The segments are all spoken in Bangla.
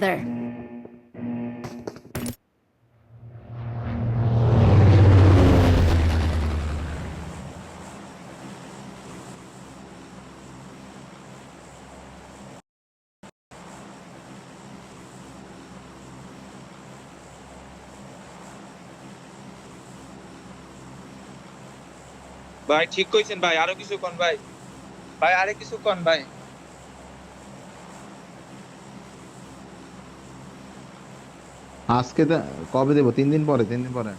There. ভাই ঠিক কইছেন ভাই, আরো কিছু কোন ভাই, ভাই আরে কিছু কোন ভাই। আজকে কবে দেবো? 3 দিন পরে, 3 দিন পরে।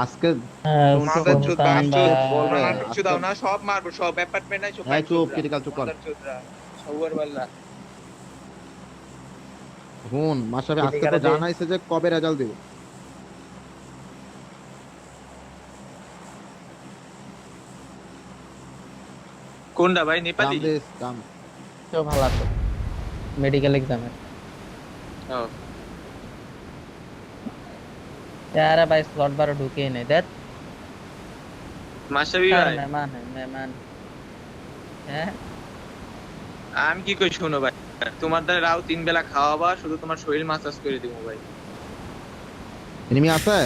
আজকে শুনছো? মাদার চোদ সুলতান বাপচোদ, বলবে আমার মারতে কিছু আজকে। দাও না, সব মারবো, সব অ্যাপার্টমেন্ট নাই, সব এই বাইক চুপ, চোদরা, ক্রিটিক্যাল চুপ কর। মাদার চোদরা, সৌয়ার বাল্লা। শুন মাশরাফি, আজকে তো জানাইছে যে কবে রেজাল্ট দিব। কোনটা ভাই, কাম নেপালি? দিস কাম। তো ভালো আছে মেডিকেল এক্সামে ও यार भाई स्लॉट बार ढुके ही नहीं देख মাশরাফি यार ভাই, मेहमान है আমি কি কই শোনো ভাই, তোমার দ্বারা রাও 3 বেলা খাওয়াবা, শুধু তোমার শরীর মাসাজ করে দিব ভাই। এনিমি আছে?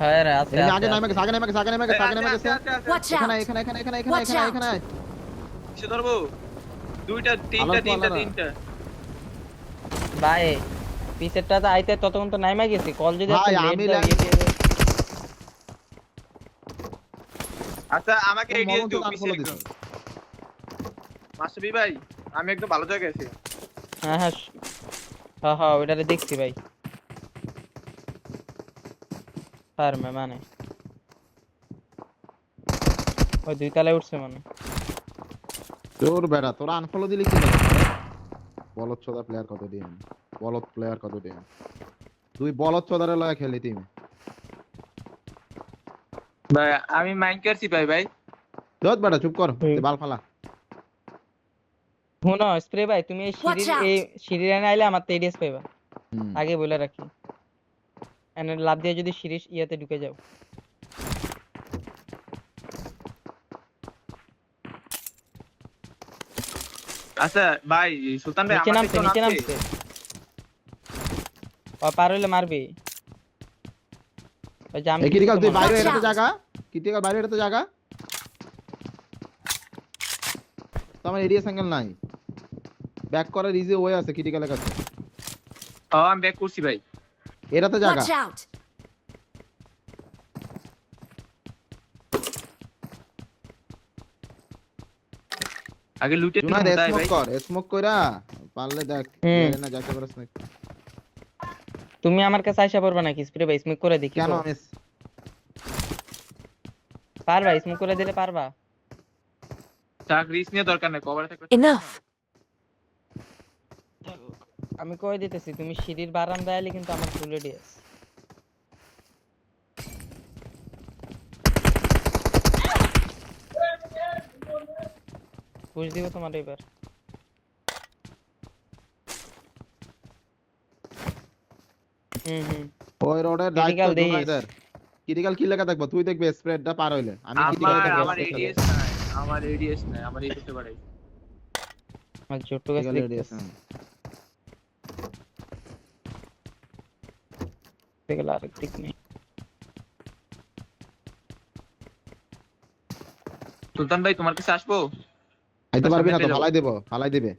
यार आते এনিমি আগে आते নামে গেছে, আগে নামে গেছে, আগে নামে গেছে, আগে নামে গেছে। Watch এখানে out! এখানে এখানে এখানে এখানে Watch এখানে out! এখানে। কিসে ধরবো? দুইটা তিনটা আলাদা তিনটা আলাদা। তিনটা। भाई পিছেরটা তো আইতে ততক্ষণ তো নাইমা গেছি কল যদি ভাই, একটু আমি লেট দাও আচ্ছা আমাকে এডিএস দিও মরণ তো পিছে আনফলো একদম। দিছে। মাশরাফি ভাই, আমি একদম ভালো জায়গায় আছি। হ্যাঁ হ্যাঁ হ্যাঁ হ্যাঁ ওইটারে দেখছি ভাই আর মেহমান ওই দুই তলায় উঠছে মানে তোর বেড়া, তোরা আনফলো দিলি কি লাগে? বলদ চোদা প্লেয়ার কত দিয়ে? বলদ প্লেয়ার কত দিয়ে? তুই বলদ চোদারে লয়া খেলি টিমে। ভাই আমি মাইন্ড করছি ভাই ভাই। চোদ বেড়া, চুপ কর, তুই বাল ফালা। শুনো স্প্রে ভাই তুমি Watch out! এই সিঁড়ির এনে আইলে আমার তো এডিএস পাইবা হুম। আগে বলে রাখি এনে লাভ দিয়ে যদি সিঁড়ির ইয়াতে ঢুকে যাও আচ্ছা ভাই সুলতান ভাই, নিচে আমার নামছে তো নিচে নামছে ও পার হইলে মারবি ওই জাম এই ক্রিটিক্যাল তুই বাইরে Watch এটাতে out! জায়গা, ক্রিটিক্যাল বাইরে এটাতে জায়গা। তো আমার এরিয়া অ্যাঙ্গেল নাই, ব্যাক করার ইজি ওয়ে আছে ক্রিটিক্যালের কাছে। ও আমি ব্যাক করছি ভাই। এটাতে জায়গা। Watch out! আগে লুটে জুনাইদ দিলাম তাই স্মোক ভাই। কর, স্মোক কইরা পারলে দেখ হুম। এর না যাইতে পারছ না। তুমি আমার কাছে আইসা পড়বা নাকি স্প্রে ভাই স্মোক করে দেখি কেন তো আমি পারবা স্মোক করে দিলে পারবা টাক রিস্ক নিয়ে দরকার নাই, কভারে থাকবে। Enough! আমি কই দিতেছি তুমি সিঁড়ির বারান্দায় আইলে কিন্তু আমার ফুল এডিএস পুশ দিব তোমার এবার হুম ওই রোডের দায়িত্ব Critical দিস। জুনাইদের। ক্রিটিক্যাল কি লেখা দেখবো? তুই দেখবি স্প্রেডটা পার হইলে। আমি আমার ক্রিটিক্যাল দেখবো। আমার এডিএস নাই, আমার এডিএস নাই, আমার এই করতে পারে। আমার ছোট্ট গাছ দেখতেছে দেখলে আরেক দিক নেই সুলতান ভাই তোমার কাছে আসবো? আইতে পারবি না তো? সামনে ফালাই দেব, ফালাই দিবে।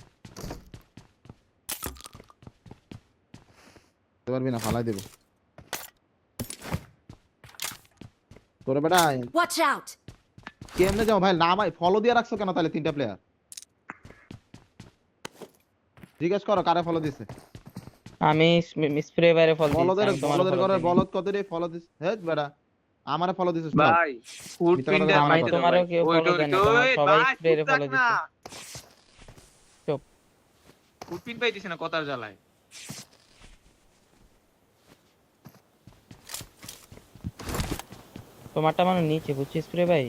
আইতে পারবি না, ফালাই দেব। তোরে বেটা Watch out! কেমনে যাও ভাই? নাম ফলো দিয়ে রাখছো কেন তাহলে 3টা প্লেয়ার? জিজ্ঞেস করো কারে ফলো দিছে। আমি স্প্রে বাইরে ফল বলদের দিয়েছি বলদের করে বলদ কত রে ফলো দিছ? হেট বেটা, আমারে ফলো দিছিস তো। ভাই ফুটপ্রিন্টে আমি মাইতে দাও তোমারও ভাই। কেউ ওই follow দেয় না, ওই তোমার সবাই ভাই spray রে চুপ থাক follow না। দিছে। চুপ। ফুটপ্রিন্ট পাইতিস না কথার জ্বালায়। তোমারটা মানে নিচে বুঝছিস স্প্রে ভাই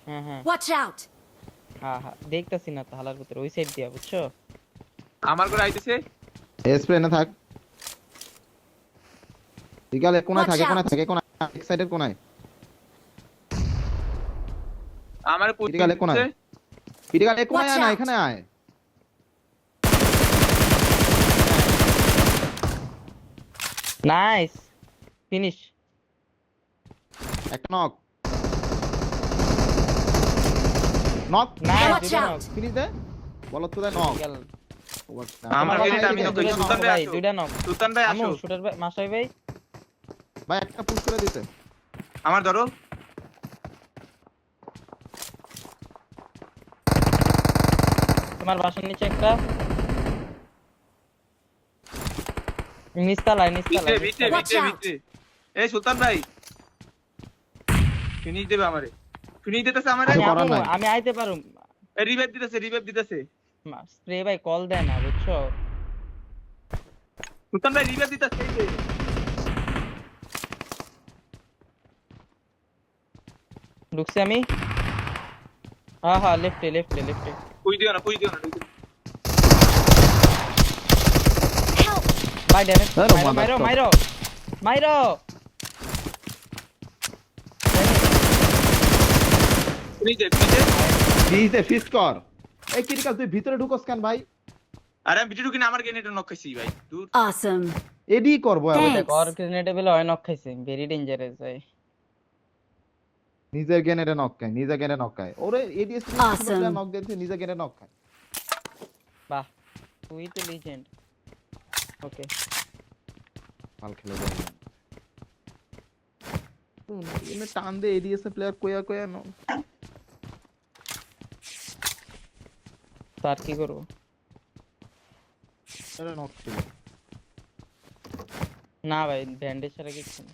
হ্যাঁ Watch out! হ্যাঁ দেখতাছি না তো হালার ভিতরে ওই সাইড দিয়া বুঝছো আমার করে আইতেছে। স্প্রে না থাক। বিকালে কোনায় Watch থাকে, out! কোনায় থাকে, কোনায় এক সাইডের কোনায়। আমার ক্রিটিক্যালে কোনায়? ক্রিটিক্যাল এ কোনায় Watch আয় না, out! এখানে আয়। Nice finish. একটা নক নক নাইস Watch দুইটা out! নক। ফিনিশ দে, বলত তো দে নক। আমার তোমার এরিয়াতে বাসায় আমি দিছে, knock দুইটা করেছি। knock সুলতান ভাই ভাই, আসো। দুইটা knock। সুলতান ভাই আমু আসো, শুটার ভাই, মাসাই ভাই। ভাই একটা পুশ করে দিতে। আমার ধরো। তোমার বাসার নিচে একটা। নিচতলায় ভিতরে নিচতলায় ভিতরে নিচতলায়। Watch ভিতরে out! ভিতরে। এই সুলতান ভাই ফিনিশ দেবে আমারে, ফিনিশ দিতেছে আমারে। কিছু আমি করার আমু নাই। আমি আইতে পারুম। রিভাইভ দিতেছে, রিভাইভ দিতেছে। স্প্রে ভাই কল দেয় না বুঝছো। সুলতান ভাই রিভাইভ দিতেছে, এই যে। ঢুকছি আমি। হ্যাঁ হ্যাঁ, লেফটে লেফটে লেফটে। পুশ দিও না, পুশ দিও না। Help! ভাই ড্যামেজ আরে মাইরো মাইরো motherfucker। মাইরো মাইরো। ফিনিশ দে, ফিনিশ দে। ফিনিশে ফিস কর। এই ক্রিটিক্যাল তুই ভিতরে ঢুকোস কেন ভাই? আরে আমি ভিতরে ঢুকি না, আমার গ্রেনেডে নক খাইছি ভাই। দূর। Awesome! এডি করবো Thanks. আমি। কর গ্রেনেডেবল হয় নক খাইছে, ভেরি ডেঞ্জারাস ভাই। নিজের গেনেডে নক খায়, নিজের গেনে নক খায়। ওরে এডিএস Awesome. নক দিয়েছে, নিজের গেনে নক খায়। বাহ, তুই তো লিজেন্ড। ওকে ভাল খেলে যায়। এনে টান দে এডিএস এর প্লেয়ার কোয়া কোয়া নো। তার কি করবো। আরে নক ছিল। না ভাই ব্যান্ডেজ ছাড়া কিছু না।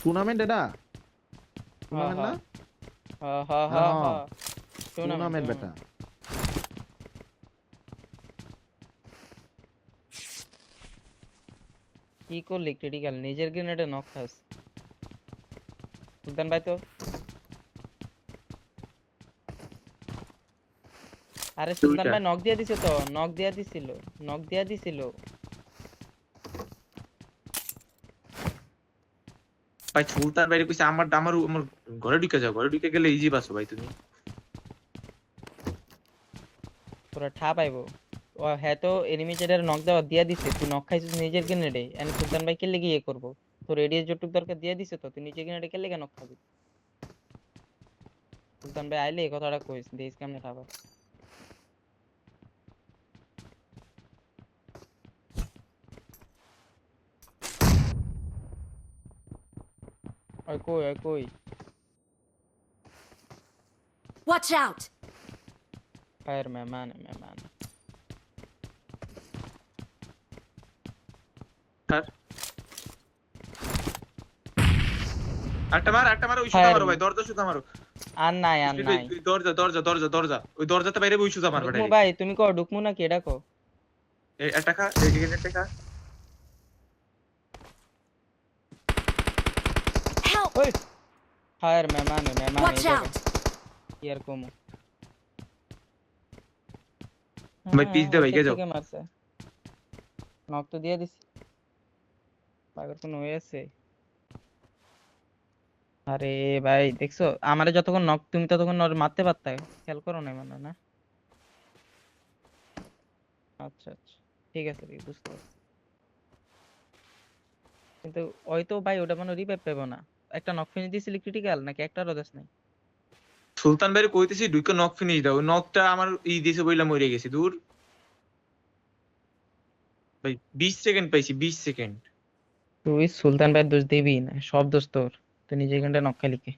টুর্নামেন্ট এটা? হ্যাঁ টুর্নামেন্ট না? হ্যাঁ হ্যাঁ হ্যাঁ হ্যাঁ, হ্যাঁ। টুর্নামেন্ট বেটা। কি করলি ক্রিটিক্যাল, নিজের গ্রেনেডে নক খাস। সুলতান ভাই তো। আরে সুলতান দুইটা। ভাই নক দিয়ে দিছে তো, নক দিয়ে দিছিল, নক দিয়ে দিছিল। ভাই সুলতান ভাই কইছে আমার আমার আমার ঘরে ঢুকে যাও, ঘরে ঢুকে গেলে ইজি পাসো ভাই তুমি। তোরা ঠা পাইবো। ও হ্যাঁ তো এনিমি চেডার নক দেওয়া দিয়ে দিছে, তুই নক খাইছিস নিজের গ্রেনেডে। এন্ড সুলতান ভাই কে লেগে ইয়ে করবো। তোর রেডিয়াস যতটুক দরকার দিয়ে দিছে তো, তুই নিজের গ্রেনেডে কে লেগে নক খাবি। সুলতান ভাই আইলে এই কথাটা কইস, দেশ কেমনে ঠাবা। ওই কই ওই কই। Watch out! ফায়ার মেহমান মেহমান। একটা মারো, ওই সুতা Fire মারো me. ভাই, দরজা সুতা মারো। আর নাই আর নাই। দরজা দরজা দরজা দরজা, ওই দরজাতে বাইরে ওই সুতা মারবে ডুকমু direct। ভাই তুমি কো ডুকমু নাকি এটা কো। এই একটা খা, এই গ্রেনেডটা খা। Help! ওই ফায়ার মেহমান মেহমান এই Watch জায়গা out! কি আর কমু। ভাই পিস দে ভাই, কে যাও। থেকে মারছে। নক তো দিয়ে দিছি। পাগল কোন হয়ে আছে। আরে ভাই দেখছো আমারে যতক্ষণ নক তুমি ততক্ষণ মারতে পারতা, খেয়াল করো না মানে না। আচ্ছা আচ্ছা ঠিক আছে ভাই, বুঝতে পারছি। কিন্তু ওই তো ভাই ওটা মানে রিভাইভ পাবো না। একটা নক ফিনিশ দিছিলি ক্রিটিক্যাল নাকি একটা রোদাস নাই। সুলতান ভাই কইতেছি ঢুকে নক ফিনিশ দাও, ওই নকটা আমার দিছে বইলা মরে গেছি। দূর ভাই, 20 সেকেন্ড পাইছি, 20 সেকেন্ড। তুই সুলতান ভাই দোষ দিবি না, সব দোষ তোর। তুই নিজে এখানটা নক খালি কে।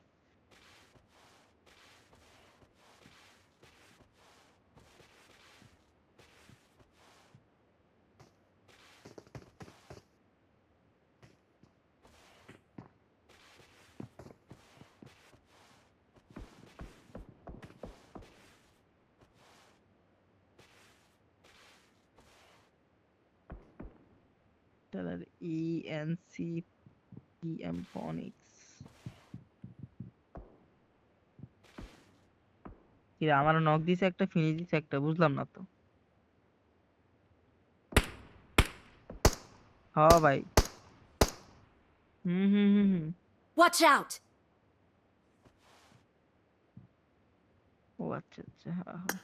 ENCPM Phonics কি আমার নক দিছে একটা, ফিনিশ দিছে একটা, বুঝলাম না তো। হ্যাঁ ভাই। হুম হুম হুম হুম। Watch out! ও আচ্ছা আচ্ছা, হ্যাঁ হ্যাঁ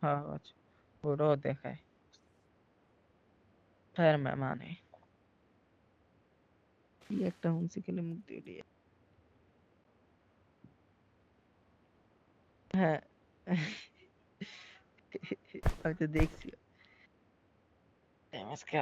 হ্যাঁ, আচ্ছা, ওটাও দেখায় ফায়ার মানে কি একটা হুমসি খেলে মুখ দিয়ে। হ্যাঁ আমি তো দেখছি আজকে।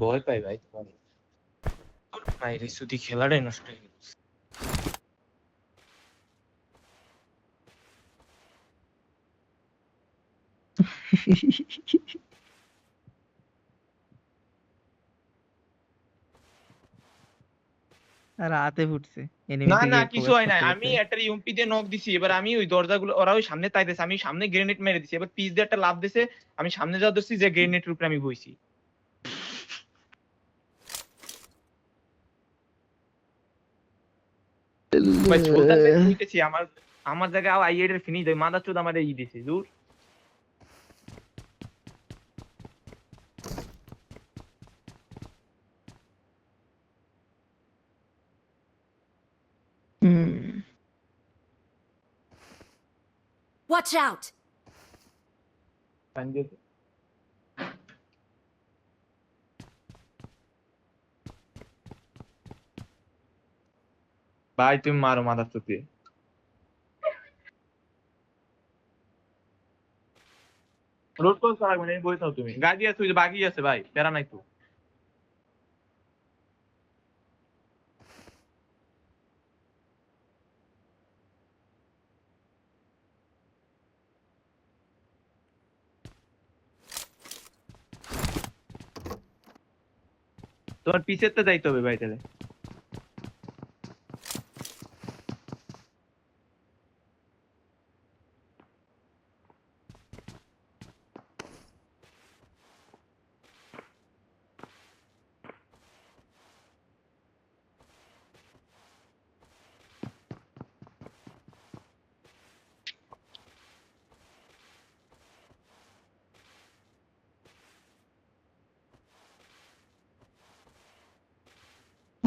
ভয় পাই ভাই তোমার ভাই রিসুদি খেলাটাই নষ্ট হয়ে গেছে। রাতে ফুটছে এনিমি না থেকে না কিছু ফোকাস হয় না, করতে আমি করতে। একটা ইউএমপি দিয়ে নক দিছি, এবার আমি ওই দরজাগুলো ওরা ওই সামনে তাইতেছে, আমি সামনে গ্রেনেড মেরে দিছি, এবার পিস দিয়ে একটা লাফ দিছে, আমি সামনে যাওয়া ধরছি যে গ্রেনেডের উপরে আমি বইছি। ভাই সুলতান ভাই কইতেছি আমার আমার জায়গায় আইএড এর ফিনিশ দেয় মাদার চোদ আমার এই দিছে দূর। হুম, Watch out! ভাই তুমি মারো মাদার চোদ দিয়ে। রোড কল করা লাগবে না, আমি বইতাও তুমি গাড়ি আছে ওই যে বাকি আছে ভাই প্যারা নাই তো। তোমার পিছের তো যাইতে হবে ভাই তাহলে।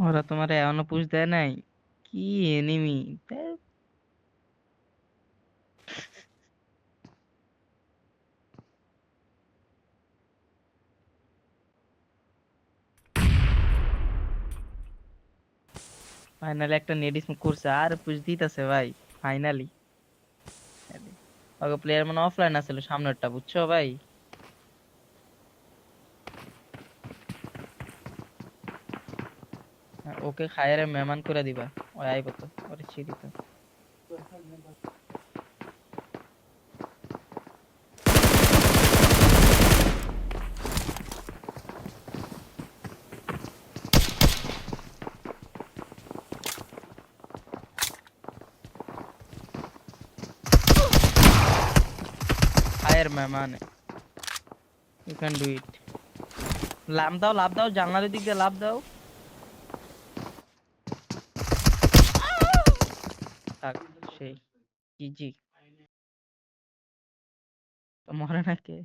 ওরা তোমার এখনো পুশ দেয় নাই? কি এনিমি! ফাইনালি একটা নেট স্মোক করছে আর পুশ দিতেছে ভাই ফাইনালি। ওকে প্লেয়ার মানে অফলাইন আছিল সামনেরটা, বুঝছো ভাই? ওকে খায়ারে মেহমান করে দিবা, ওই আইব তো ওরে ছিড়ি তো। খায়ের মেহমান, ইউ ক্যান ডু ইট। লাভ দাও জানলার দিক দিয়ে লাভ দাও। থাক, সেই জিজি তো মরে নাকি?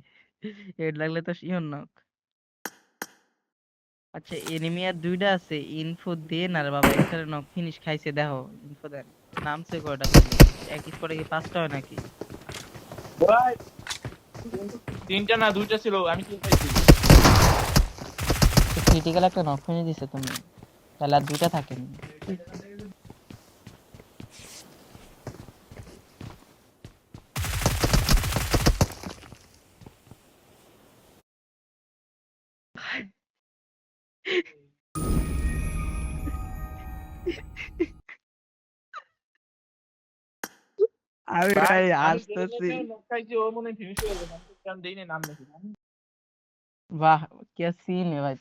হেড লাগলে তো শিওর নক। আচ্ছা এনিমি আর দুইটা আছে, ইনফো দেন আর বাবা একটা নক ফিনিশ খাইছে দেখো, ইনফো দেন। নামছে কয়টা তুমি? এক স্পটে কি 5টা হয় নাকি? ভাই তিনটা না দুইটা ছিল, আমি কি খাইছি? ক্রিটিক্যাল একটা নক ফিনিশ দিছে তুমি, তাহলে আর দুইটা থাকেনি। আমি ভাই ভাই আমি আসতেছি। গ্রেনেডে নক খাইছি, ও মনে হয় ফিনিশ হয়ে গেছে, আমি তো কারণ দেই না নাম নাকি। বাহ, क्या सीन है भाई।